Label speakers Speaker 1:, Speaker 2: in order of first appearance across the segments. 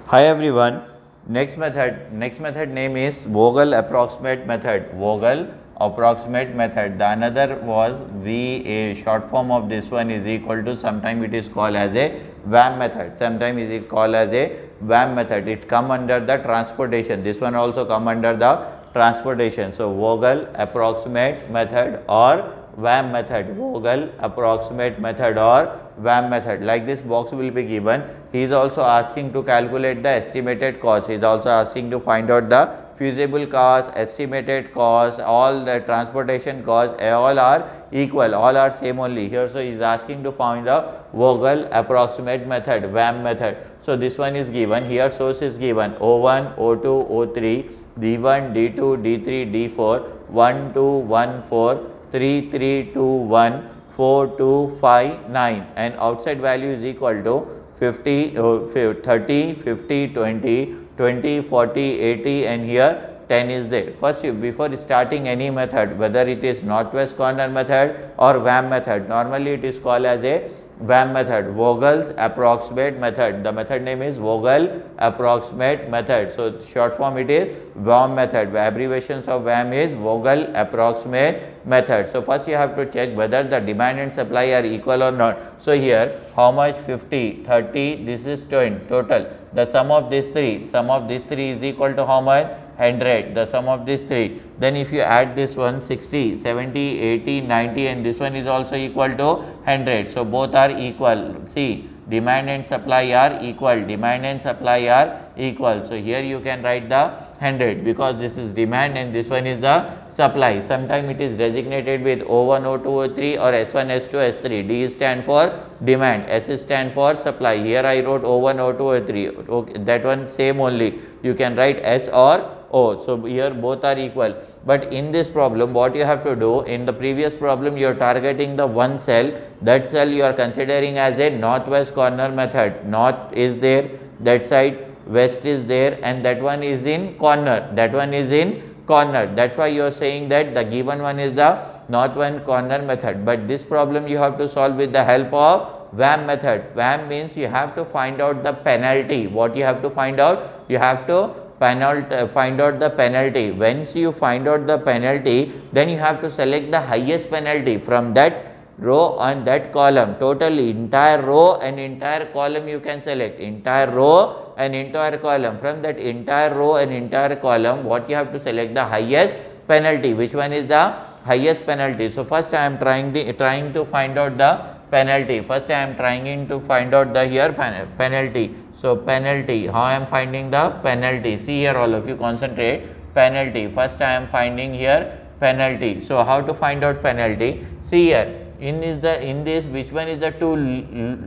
Speaker 1: Hi everyone. Next method name is Vogel approximate method. Vogel approximate method. The another was VA. Short form of this one is equal to, sometime it is called as a VAM method. Sometime it is called as a VAM method. It come under the transportation. This one also come under the transportation. So Vogel approximate method or VAM method. Vogel approximate method or VAM method. Like this box will be given. He is also asking to calculate the estimated cost. He is also asking to find out the feasible cost, estimated cost, all the transportation cost, all are equal, all are same only. Here so he is asking to find the Vogel approximate method, VAM method. So this one is given. Here source is given O1, O2, O3, D1, D2, D3, D4, 1, 2, 1, 4, 3, 3, 2, 1, 4, 2, 5, 9, and outside value is equal to 50, 30, 50, 20, 20, 40, 80, and here 10 is there. First, before starting any method, whether it is northwest corner method or VAM method, normally it is called as a VAM method, Vogel's approximate method. The method name is Vogel approximate method. So short form it is VAM method. The abbreviations of VAM is Vogel approximate method. So first you have to check whether the demand and supply are equal or not. So here how much? 50, 30, this is 20 total. The sum of these three is equal to how much? 100, the sum of these three. Then if you add this one 60, 70, 80, 90, and this one is also equal to 100. So both are equal. See, demand and supply are equal. Demand and supply are equal. So here you can write the 100 because this is demand and this one is the supply. Sometimes it is designated with O1, O2, O3 or S1, S2, S3. D stand for demand, S stand for supply. Here I wrote O1, O2, O3. Okay, that one same only. You can write S or O. So here both are equal. But in this problem, what you have to do, in the previous problem you are targeting the one cell. That cell you are considering as a northwest corner method. North is there, that side, west is there, and that one is in corner. That one is in corner. That's why you are saying that the given one is the northwest corner method. But this problem you have to solve with the help of VAM method. VAM means you have to find out the penalty. What you have to find out? You have to find out the penalty. Once you find out the penalty, then you have to select the highest penalty from that row and that column. Totally entire row and entire column you can select. Entire row and entire column. From that entire row and entire column, what you have to select? The highest penalty. Which one is the highest penalty? So first I am trying to find out the penalty. First I am trying to find out the here penalty. So penalty, how I am finding the penalty? See here, all of you concentrate. Penalty. First I am finding here penalty. So how to find out penalty? See here, in this which one is the two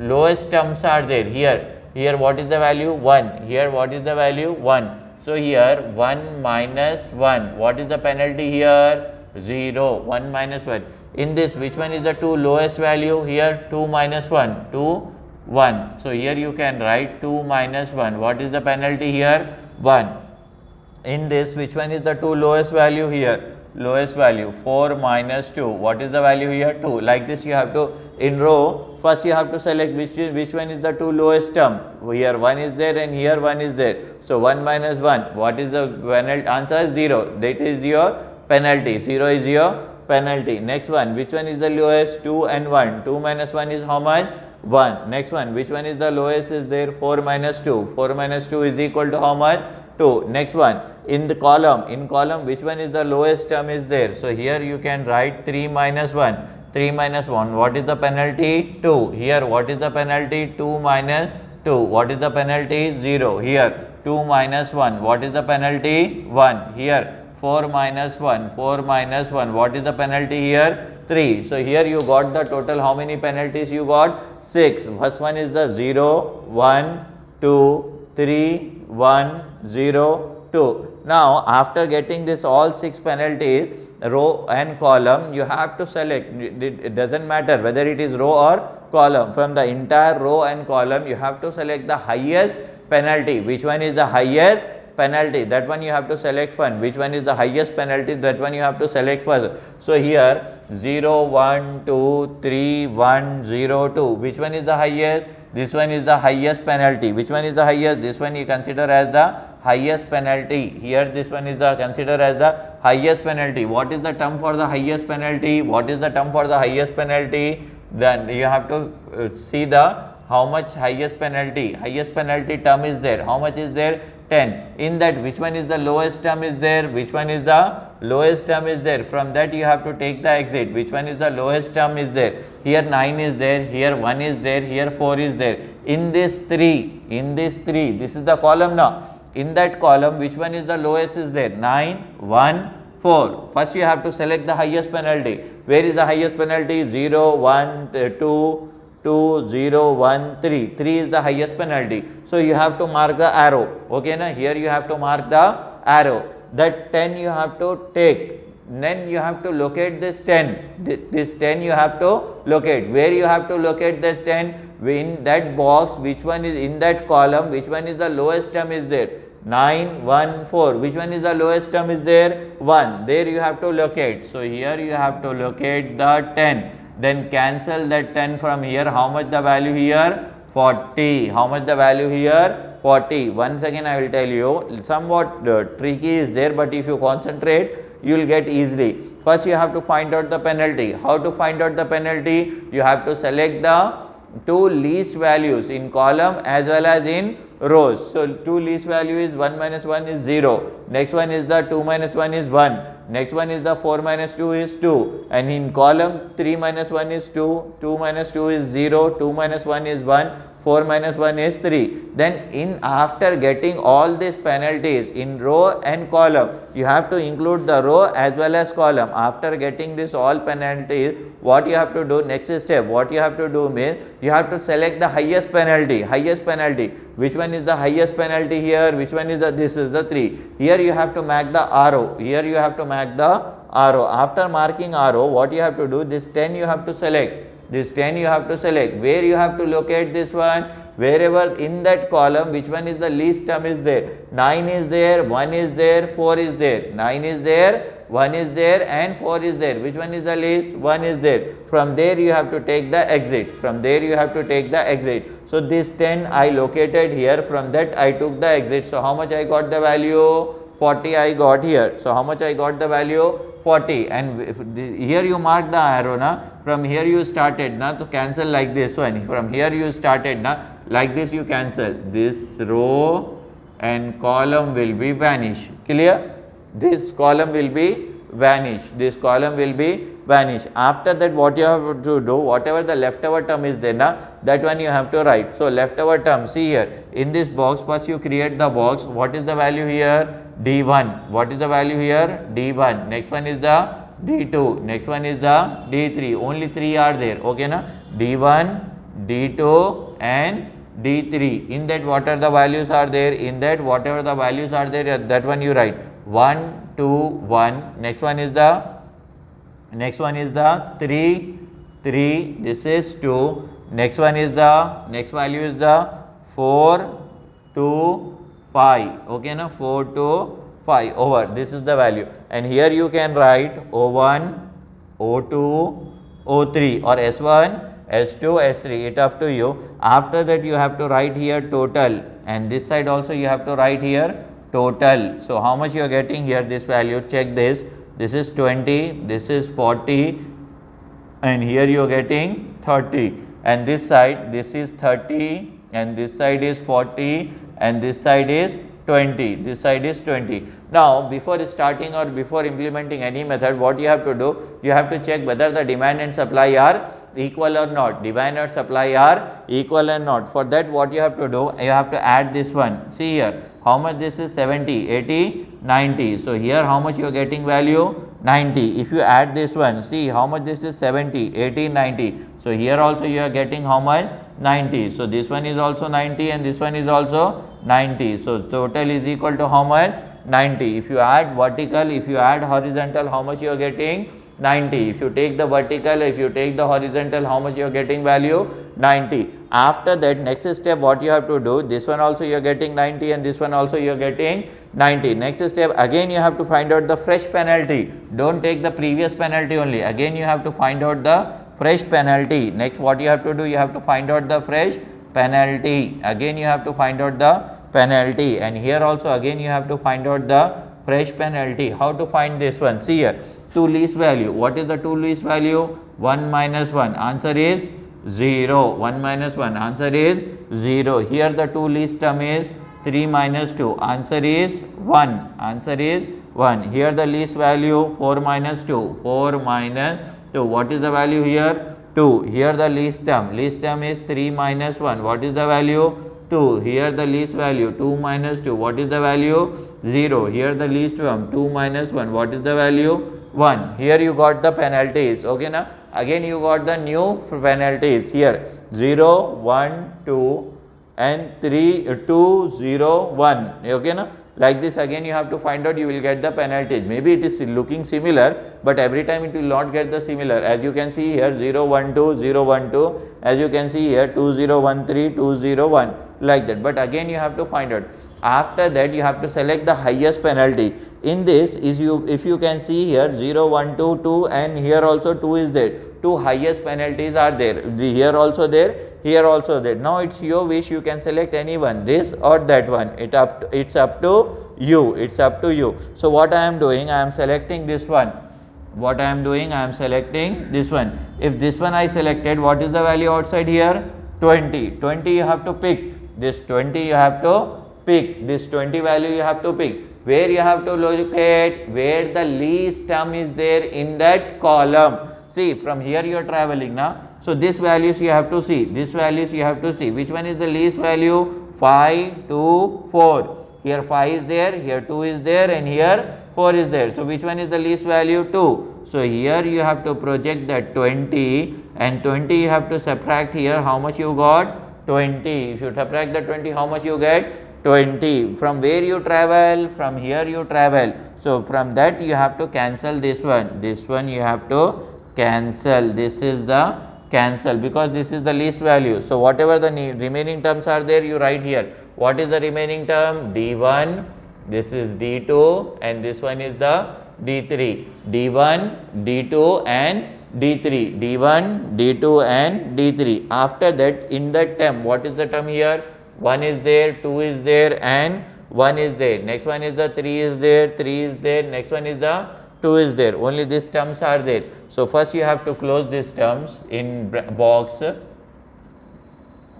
Speaker 1: lowest terms are there? Here what is the value? 1. Here what is the value? 1. So here 1 minus 1. What is the penalty here? 0. 1 minus 1. In this, which one is the two lowest value? Here 2 minus 1. 2, 1. So here you can write 2 minus 1. What is the penalty here? 1. In this, which one is the two lowest value here? Lowest value 4 minus 2. What is the value here? 2. Like this you have to, in row, first you have to select which one is the two lowest term. Here 1 is there and here 1 is there. So 1 minus 1. What is the penalty? Answer is 0. That is your penalty. 0 is your penalty. Next one, which one is the lowest? 2 and 1. 2 minus 1 is how much? 1. Next one, which one is the lowest? Is there 4 minus 2. 4 minus 2 is equal to how much? 2. Next one, in the column, which one is the lowest term is there? So here you can write 3 minus 1. 3 minus 1. What is the penalty? 2. Here what is the penalty? 2 minus 2. What is the penalty? 0. Here 2 minus 1. What is the penalty? 1. Here 4 minus 1. 4 minus 1. What is the penalty here? 3. So here you got the total. How many penalties you got? 6. First one is the 0, 1, 2, 3, 1, 0, 2. Now after getting this all 6 penalties, row and column, you have to select. It doesn't matter whether it is row or column. From the entire row and column, you have to select the highest penalty. Which one is the highest penalty? That one you have to select first. Which one is the highest penalty? That one you have to select first. So here 0, 1, 2, 3, 1, 0, 2. Which one is the highest? This one is the highest penalty. Which one is the highest? This one you consider as the highest penalty. Here this one is the considered as the highest penalty. What is the term for the highest penalty? What is the term for the highest penalty? Then you have to see the how much highest penalty term is there. How much is there? 10. In that, which one is the lowest term is there? Which one is the lowest term is there? From that you have to take the exit. Which one is the lowest term is there? Here 9 is there, here 1 is there, here 4 is there. In this 3, this is the column now. In that column, which one is the lowest is there? 9, 1, 4. First you have to select the highest penalty. Where is the highest penalty? 0, 1, 2, 2, 0, 1, 3. 3 is the highest penalty. So you have to mark the arrow. Okay, na? Here you have to mark the arrow. That 10 you have to take. Then you have to locate this 10. This 10 you have to locate. Where you have to locate this 10? In that box, which one is in that column, which one is the lowest term is there? 9, 1, 4. Which one is the lowest term is there? 1. There you have to locate. So here you have to locate the 10. Then cancel that 10 from here. How much the value here? 40. How much the value here? 40. Once again I will tell you, somewhat tricky is there, but if you concentrate, you will get easily. First you have to find out the penalty. How to find out the penalty? You have to select the two least values in column as well as in rows. So two least value is 1 minus 1 is 0. Next one is the 2 minus 1 is 1. Next one is the 4 minus 2 is 2. And in column 3 minus 1 is 2. 2 minus 2 is 0. 2 minus 1 is 1. 4 minus 1 is 3. Then in after getting all these penalties in row and column, you have to include the row as well as column. After getting this all penalties, what you have to do, next step, what you have to do means, you have to select the highest penalty. Which one is the highest penalty here? Which one is the, this is the 3. Here you have to mark the arrow. Here you have to mark the arrow. After marking arrow, what you have to do, this 10 you have to select. This 10 you have to select. Where you have to locate this one? Wherever in that column, which one is the least term is there? 9 is there, 1 is there, 4 is there. 9 is there, 1 is there and 4 is there. Which one is the least? 1 is there. From there you have to take the exit. From there you have to take the exit. So this 10 I located here. From that I took the exit. So how much I got the value? 40 I got here. So how much I got the value? 40. And here you mark the arrow na. From here you started na to cancel like this one. From here you started na, like this you cancel. This row and column will be vanish. Clear? This column will be vanish. This column will be vanish. After that what you have to do, whatever the leftover term is there na, that one you have to write. So leftover term, see here in this box, first you create the box. What is the value here? D1. What is the value here? D1. Next one is the D2. Next one is the D3. Only 3 are there. Okay na? D1, D2 and D3. In that what are the values are there? In that whatever the values are there, that one you write. 1, 2, 1. Next one is the 3, 3. This is 2. Next one is the, next value is the 4, 2, 5. Okay na? 4 to 5 over. This is the value. And here you can write O1, O2, O3 or S1, S2, S3. It up to you. After that you have to write here total. And this side also you have to write here total. So how much you are getting here? This value, check this. This is 20, this is 40 and here you are getting 30. And this side, this is 30 and this side is 40 and this side is 20. This side is 20. Now before starting or before implementing any method, what you have to do? You have to check whether the demand and supply are equal or not. Demand and supply are equal or not. For that what you have to do? You have to add this one. See here. How much this is? 70, 80, 90. So here how much you are getting value? 90. If you add this one, see how much this is? 70, 80, 90. So here also you are getting how much? 90. So this one is also 90 and this one is also 90. So total is equal to how much? 90. If you add vertical, if you add horizontal, how much you are getting? 90. If you take the vertical, if you take the horizontal, how much you are getting value? 90. After that, next step what you have to do, this one also you are getting 90 and this one also you are getting 90. Next step, again you have to find out the fresh penalty. Don't take the previous penalty only. Again you have to find out the fresh penalty. Next what you have to do, you have to find out the fresh penalty. Again you have to find out the penalty, and here also again you have to find out the fresh penalty. How to find this one? See here, two least value. What is the two least value? 1 minus 1. Answer is 0. 1 minus 1. Answer is 0. Here the two least term is 3 minus 2. Answer is 1. Answer is 1. Here the least value 4 minus 2. 4 minus 2. What is the value here? 2. Here the least term. Least term is 3 minus 1. What is the value? 2. Here the least value 2 minus 2. What is the value? 0. Here the least term 2 minus 1. What is the value? 1. Here you got the penalties. Okay now. Again you got the new penalties here. 0, 1, 2 and 3, 2, 0, 1. Okay now. Like this again you have to find out, you will get the penalties. Maybe it is looking similar, but every time it will not get the similar. As you can see here 0, 1, 2, 0, 1, 2. As you can see here 2, 0, 1, 3, 2, 0, 1. Like that. But again you have to find out. After that you have to select the highest penalty. In this is if you can see here 0, 1, 2, 2 and here also 2 is there. Two highest penalties are there. Here also there, here also there. Now it's your wish, you can select any one, this or that one. It's up to you. It's up to you. So what I am doing, I am selecting this one. What I am doing, I am selecting this one. If this one I selected, what is the value outside here? 20. 20 you have to pick. This 20 you have to pick. This 20 value you have to pick. Where you have to locate? Where the least term is there in that column. See, from here you are traveling now. So this values you have to see. This values you have to see. Which one is the least value? 5, 2, 4. Here 5 is there, here 2 is there and here 4 is there. So which one is the least value? 2. So here you have to project that 20 and 20 you have to subtract here. How much you got? 20. If you subtract the 20, how much you get? 20. From where you travel? From here you travel. So from that you have to cancel this one. This one you have to cancel. This is the cancel because this is the least value. So whatever the remaining terms are there, you write here. What is the remaining term? D1, this is D2 and this one is the D3. D1, D2 and D3. D1, D2 and D3. After that, in that term, what is the term here? 1 is there, 2 is there and 1 is there. Next one is the 3 is there, 3 is there. Next one is the 2 is there. Only these terms are there. So first you have to close these terms in box.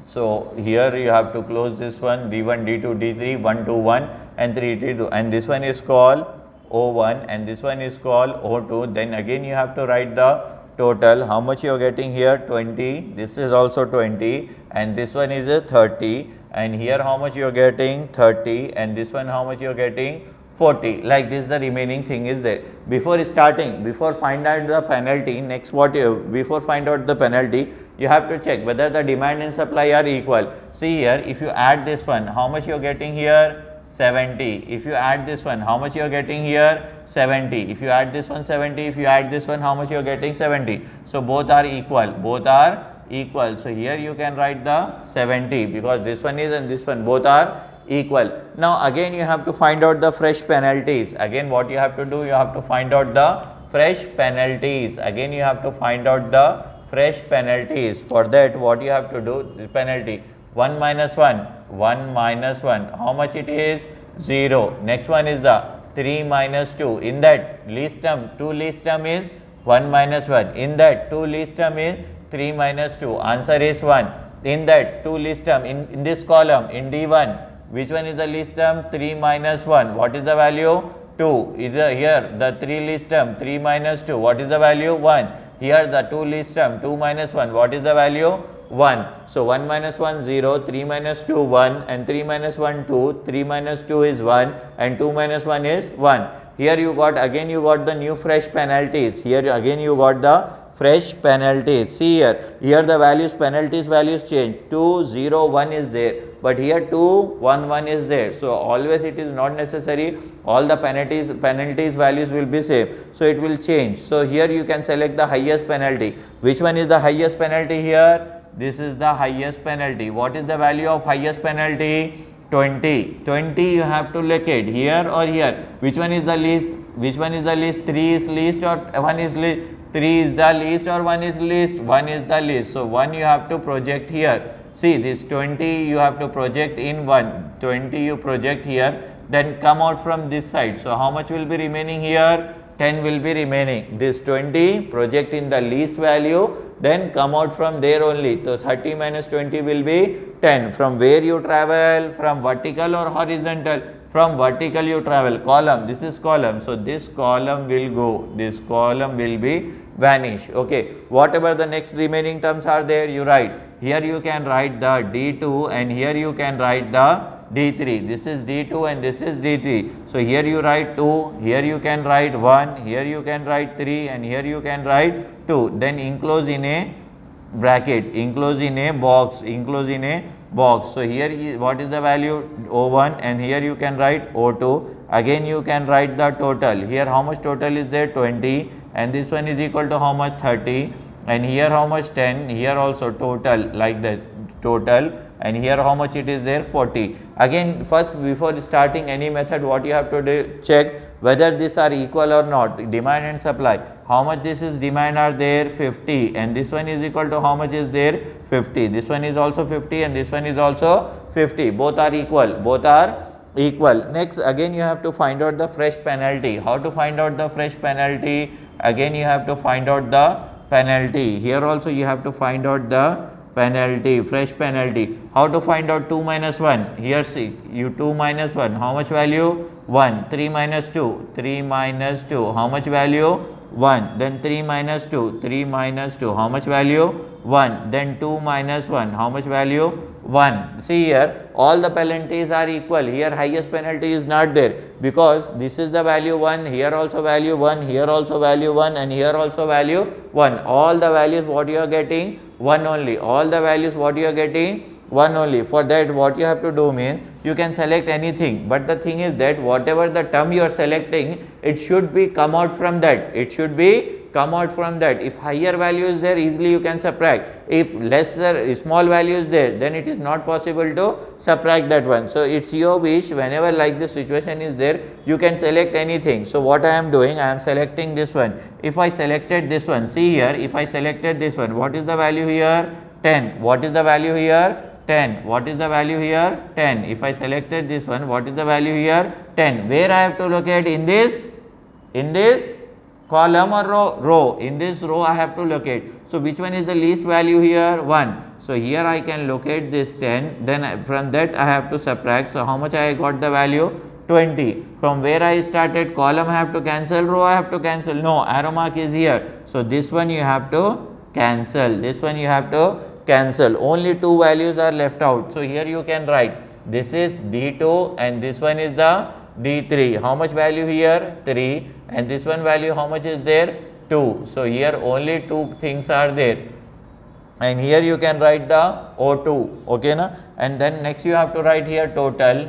Speaker 1: So here you have to close this one, D1, D2, D3, 1, 2, 1 and 3, 3, 2. And this one is called O1 and this one is called O2. Then again you have to write the total. How much you are getting here? 20. This is also 20 and this one is a 30. And here how much you are getting? 30. And this one how much you are getting? 40. Like this the remaining thing is there. Before starting, before find out the penalty, next before find out the penalty, you have to check whether the demand and supply are equal. See here, if you add this one, how much you are getting here? 70. If you add this one, how much you are getting here? 70. If you add this one, 70. If you add this one, how much you are getting? 70. So both are equal. Both are equal. So here you can write the 70 because this one is and this one both are equal. Now again you have to find out the fresh penalties. Again what you have to do, you have to find out the fresh penalties. Again you have to find out the fresh penalties. For that what you have to do, the penalty 1 minus 1, 1 minus 1, how much it is? 0. Next one is the 3 minus 2. In that least term, 2 least term is 1 minus 1. In that 2 least term is 3 minus 2. Answer is 1. In that 2 least term, in this column, in D1, which one is the least term? 3 minus 1. What is the value? 2. Is here the 3 least term? 3 minus 2. What is the value? 1. Here the 2 least term? 2 minus 1. What is the value? 1. So 1 minus 1, 0. 3 minus 2, 1. And 3 minus 1, 2. 3 minus 2 is 1. And 2 minus 1 is 1. Here you got, again you got the new fresh penalties. Here again you got the fresh penalties. See here the values, penalties values change. 2, 0, 1 is there. But here 2, 1, 1 is there. So always it is not necessary all the penalties values will be same. So it will change. So here you can select the highest penalty. Which one is the highest penalty here? This is the highest penalty. What is the value of highest penalty? 20. 20 you have to locate here or here. Which one is the least? Which one is the least? 3 is least or 1 is least? 3 is the least or 1 is least? 1 is the least. So 1 you have to project here. See this 20 you have to project in 1, 20 you project here, then come out from this side. So how much will be remaining here? 10 will be remaining. This 20 project in the least value, then come out from there only. So 30 minus 20 will be 10. From where you travel? From vertical or horizontal? From vertical you travel. Column, this is column. So this column will go, this column will be vanish. Okay, whatever the next remaining terms are there, you write. Here you can write the D2 and here you can write the D3. This is D2 and this is D3. So here you write 2, here you can write 1, here you can write 3 and here you can write 2. Then enclose in a bracket, enclose in a box, enclose in a box. So here what is the value? O1 and here you can write O2. Again you can write the total. Here how much total is there? 20 and this one is equal to how much? 30 and here how much? 10. Here also total like that, total, and here how much it is there? 40. Again first before starting any method what you have to do, check whether these are equal or not. Demand and supply, how much this is demand are there? 50 and this one is equal to how much is there? 50. This one is also 50 and this one is also 50. Both are equal, both are equal. Next again you have to find out the fresh penalty. How to find out the fresh penalty? Again you have to find out the penalty. Here also you have to find out the penalty, fresh penalty. How to find out 2 minus 1? Here see, you 2 minus 1, how much value? 1. 3 minus 2, 3 minus 2, how much value? 1. Then 3 minus 2, 3 minus 2, how much value? 1. Then 2 minus 1, how much value? 1. See here, all the penalties are equal. Here highest penalty is not there because this is the value 1, here also value 1, here also value 1 and here also value 1. All the values what you are getting? 1 only. All the values what you are getting? 1 only. For that what you have to do means you can select anything, but the thing is that whatever the term you are selecting, it should be come out from that. It should be come out from that. If higher value is there, easily you can subtract. If lesser, small value is there, then it is not possible to subtract that one. So it's your wish. Whenever like this situation is there, you can select anything. So what I am doing, I am selecting this one. If I selected this one, see here, if I selected this one, what is the value here? 10. What is the value here? 10. What is the value here? 10. If I selected this one, what is the value here? 10. Where I have to locate? In this column or row? Row. In this row I have to locate. So which one is the least value here? 1. So here I can locate this 10. Then from that I have to subtract. So how much I got the value? 20. From where I started, column I have to cancel, row I have to cancel. No, arrow mark is here. So this one you have to cancel. This one you have to cancel. Only 2 values are left out. So here you can write this is D2 and this one is the D3. How much value here? 3. And this one value how much is there? 2. So here only 2 things are there. And here you can write the O2. Okay na? And then next you have to write here total.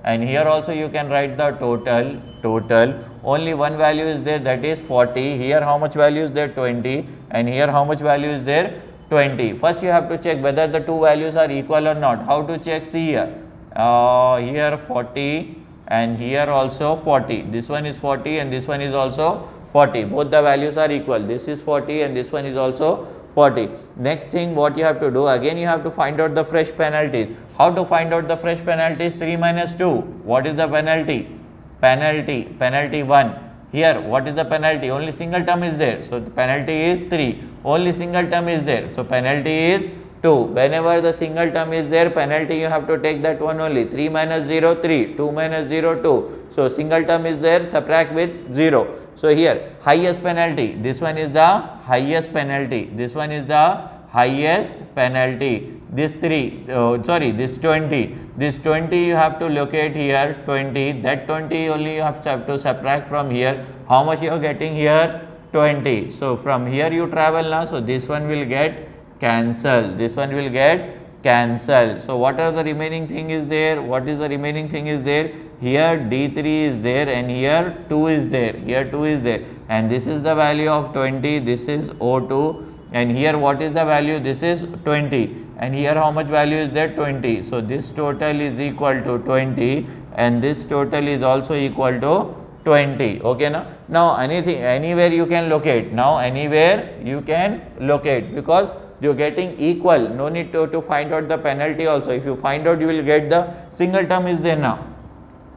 Speaker 1: And here also you can write the total. Only one value is there, that is 40. Here how much value is there? 20. And here how much value is there? 20. First you have to check whether the 2 values are equal or not. How to check? See here. Here 40 and here also 40. This one is 40 and this one is also 40. Both the values are equal. This is 40 and this one is also 40. Next thing what you have to do, again you have to find out the fresh penalties. How to find out the fresh penalties? 3 minus 2. What is the penalty? Penalty 1. Here what is the penalty? Only single term is there. So the penalty is 3. Only single term is there. So penalty is 2. Whenever the single term is there, penalty you have to take that one only. 3 minus 0, 3. 2 minus 0, 2. So single term is there, subtract with 0. So here highest penalty, this one is the highest penalty. This one is the highest penalty. This this 20. This 20 you have to locate here, 20. That 20 only you have to subtract from here. How much you are getting here? 20. So from here you travel now. So this one will get cancelled. This one will get cancelled. So what are the remaining thing is there? What is the remaining thing is there? Here D3 is there and here 2 is there. Here 2 is there. And this is the value of 20. This is O2. And here what is the value? This is 20. And here how much value is there? 20. So this total is equal to 20 and this total is also equal to 20. Okay now anything, anywhere you can locate. Now anywhere you can locate because you're getting equal, no need to find out the penalty also. If you find out, you will get the single term is there now.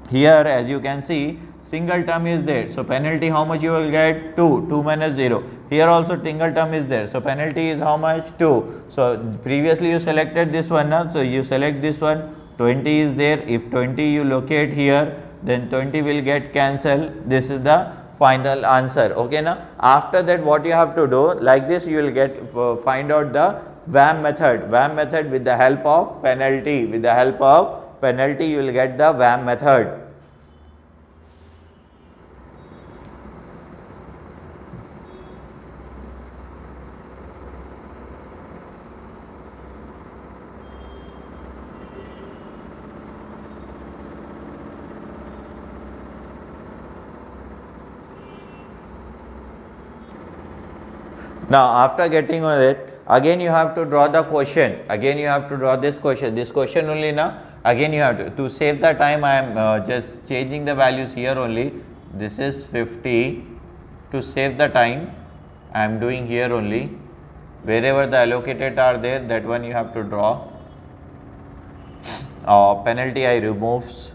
Speaker 1: Here as you can see, single term is there, so penalty how much you will get? 2, 2 minus 0. Here also single term is there, so penalty is how much? 2. So previously you selected this one now, so you select this one, 20 is there. If 20 you locate here, then 20 will get cancelled. This is the final answer. Okay now, after that what you have to do, like this you will get find out the VAM method. VAM method with the help of penalty. With the help of penalty you will get the VAM method. Now after getting on it, again you have to draw the question. Again you have to draw this question. This question only now. Again you have to save the time. I am just changing the values here only. This is 50. To save the time, I am doing here only. Wherever the allocated are there, that one you have to draw. Penalty I removes.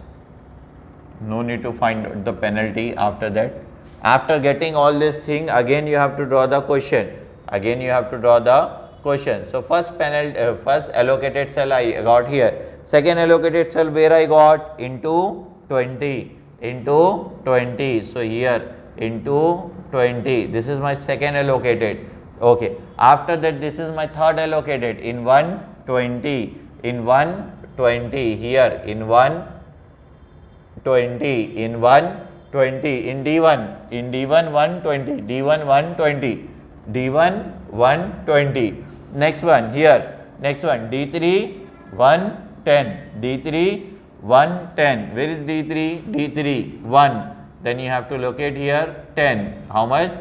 Speaker 1: No need to find the penalty after that. After getting all this thing, again you have to draw the question. Again you have to draw the question. So first penalty, first allocated cell I got here. Second allocated cell where I got? Into 20. Into 20. So here into 20. This is my second allocated. Okay. After that this is my third allocated in 120. In 120 here in 120 in 120 in D1 120 D1 120 D1 120. Next one here, next one D3 110 D3 110. Where is D3? D3 1. Then you have to locate here 10. How much?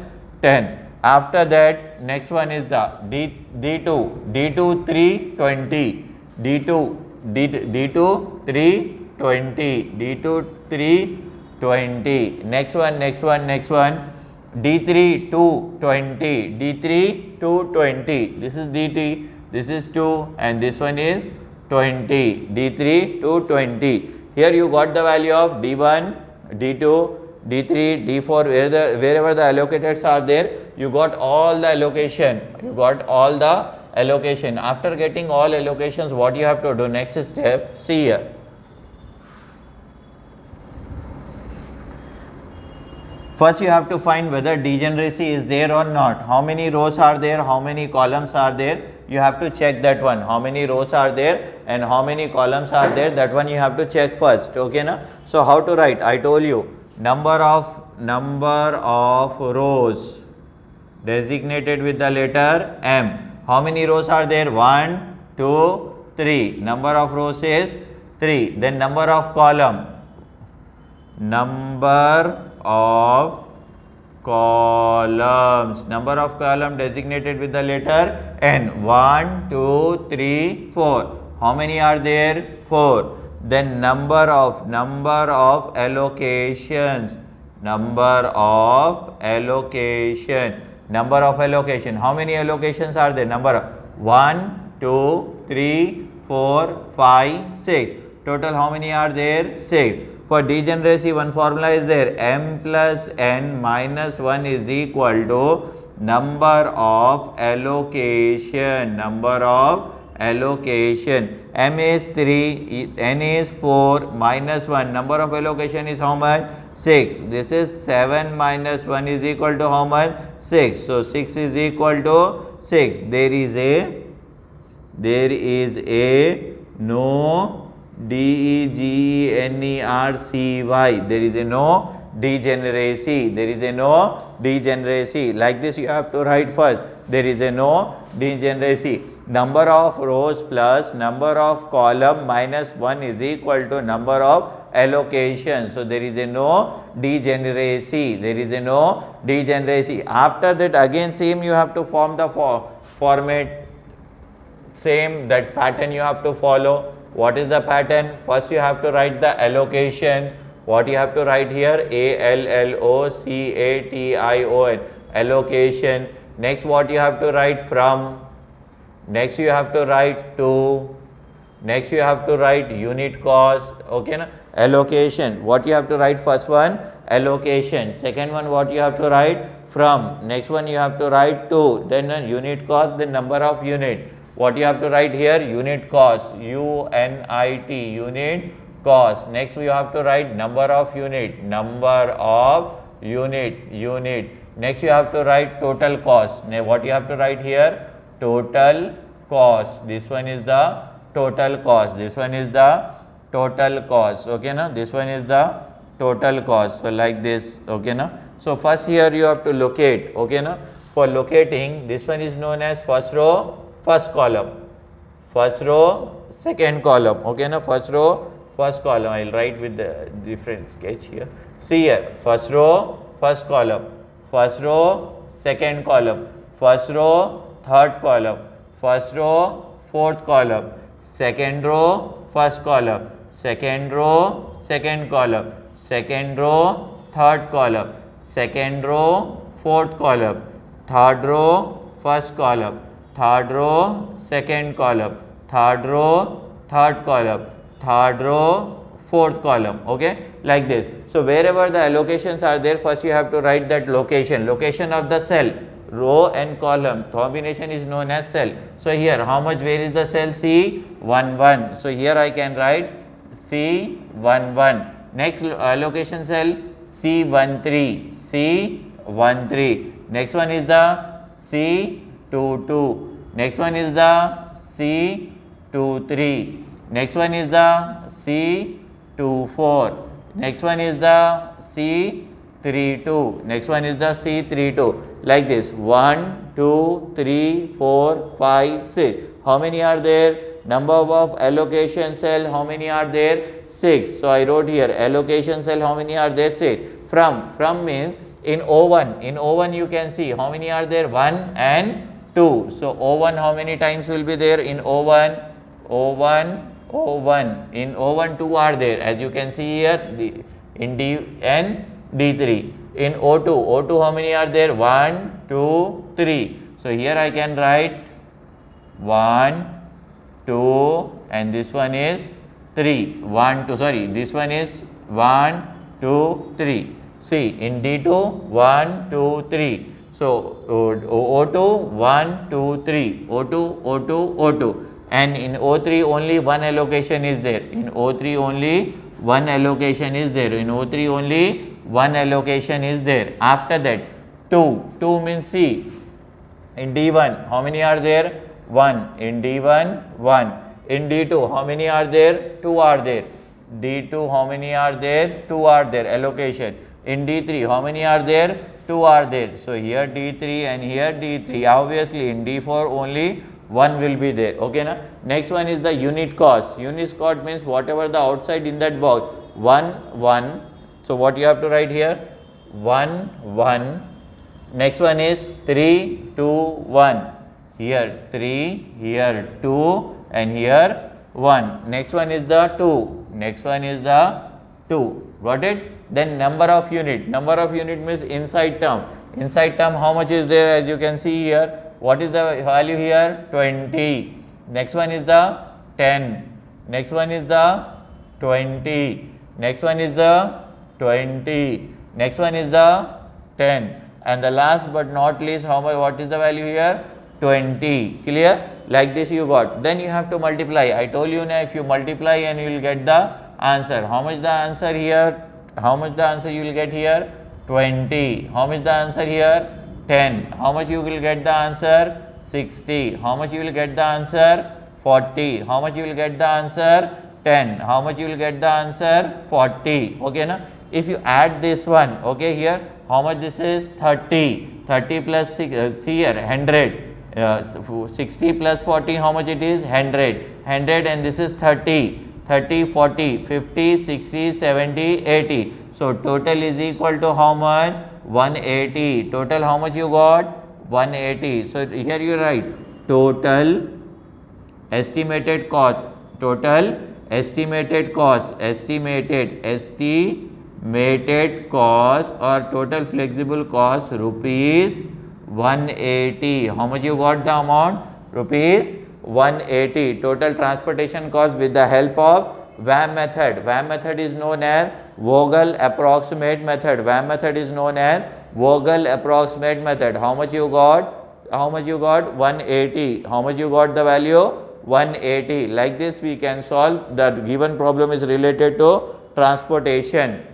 Speaker 1: 10. After that next one is the D2 320 D2 320 D2 320. Next one D3 220 D3 220. This is D3, this is 2 and this one is 20. D3 220. Here you got the value of D1 D2 D3 D4 wherever the allocateds are there, you got all the allocation. You got all the allocation. After getting all allocations, what you have to do? Next step, see here. First you have to find whether degeneracy is there or not. How many rows are there, how many columns are there, you have to check that one. How many rows are there and how many columns are there, that one you have to check first. Okay na? So how to write? I told you number of rows designated with the letter M. How many rows are there? 1 2 3. Number of rows is 3. Then number of column designated with the letter N. 1 2 3 4. How many are there? 4. Then number of allocations. Number of allocation. How many allocations are there? Number 1 2 3 4 5 6. Total how many are there? 6. For degeneracy, one formula is there. M plus N minus 1 is equal to number of allocation. M is 3, N is 4, minus 1. Number of allocation is how much? 6. This is 7 minus 1 is equal to how much? 6. So 6 is equal to 6. There is a no degeneracy. There is a no degeneracy. Like this you have to write first. There is a no degeneracy. Number of rows plus number of column minus 1 is equal to number of allocation. So there is a no degeneracy. After that again same you have to form the format. Same that pattern you have to follow. What is the pattern? First you have to write the allocation. What you have to write here? ALLOCATION. Allocation. Next what you have to write? From. Next you have to write 2. Next you have to write unit cost. Okay, na? Allocation. What you have to write? First one allocation. Second one what you have to write? From. Next one you have to write 2. Then unit cost, the number of unit. What you have to write here? Unit cost. UNIT. Unit cost. Next we have to write number of unit. Number of unit. Next you have to write total cost. Now what you have to write here? Total cost. This one is the total cost. This one is the total cost. Okay, na? This one is the total cost. So like this. Okay, na? So first here you have to locate. Okay, na? For locating, this one is known as first row, first column. First row, second column. Okay, na? First row, first column. I will write with the different sketch here. See here, first row, first column. First row, second column. First row, third column. First row, fourth column. Second row, first column. Second row, second column. Second row, third column. Second row, fourth column. Third row, first column. Third row, second column. Third row, third column. Third row, fourth column. Okay, like this. So wherever the allocations are there, first you have to write that location of the cell. Row and column combination is known as cell. So here how much, where is the cell? C11. So here I can write C11. Next allocation cell C13. C13. Next one is the C22. Next one is the C23. Next one is the C24. Next one is the C32. Next one is the C32. Like this. 1, 2, 3, 4, 5, 6. How many are there? Number of allocation cell, how many are there? 6. So I wrote here allocation cell, how many are there? 6. From means in O1. In O1 you can see how many are there? 1 and 2. So O1 how many times will be there in O1? O1. In O1 2 are there, as you can see here, in D and D3. In O2 how many are there? 1, 2, 3. So here I can write 1, 2 and this one is 3. 1, 2, sorry, this one is 1, 2, 3. See, in D2 1, 2, 3. So O2 1, 2, 3. O2. And in O3 only one allocation is there. In O3 only one allocation is there. In O3 only one allocation is there. After that 2 means C. In D1 how many are there? 1. In D1 1. In D2 how many are there? 2 are there. D2 how many are there? 2 are there allocation. In D3 how many are there? 2 are there. So here D3 and here D3. Obviously in D4 only 1 will be there. Okay, na? Next one is the unit cost. Unit cost means whatever the outside in that box. 1, 1. So what you have to write here? 1, 1. Next one is 3, 2, 1. Here 3, here 2 and here 1. Next one is the 2. Next one is the 2. Got it? Then number of unit. Number of unit means inside term. Inside term how much is there, as you can see here? What is the value here? 20. Next one is the 10. Next one is the 20. Next one is the 20. Next one is the 10. And the last but not least, how much? What is the value here? 20. Clear? Like this you got. Then you have to multiply. I told you now, if you multiply and you will get the answer. How much the answer here? How much the answer you will get here? 20. How much the answer here? 10. How much you will get the answer? 60. How much you will get the answer? 40. How much you will get the answer? 10. How much you will get the answer? 40. Okay, na? If you add this one, okay, here, how much this is? 30. 30 plus 6, see here, 100. 60 plus 40, how much it is? 100. 100 and this is 30. 30, 40, 50, 60, 70, 80. So total is equal to how much? 180. Total how much you got? 180. So here you write total estimated cost. Total estimated cost. Estimated cost or total flexible cost rupees 180. How much you got the amount? rupees 180. Total transportation cost with the help of VAM method. VAM method is known as Vogel approximate method. VAM method is known as Vogel approximate method. How much you got? How much you got? 180. How much you got the value? 180. Like this we can solve. The given problem is related to transportation.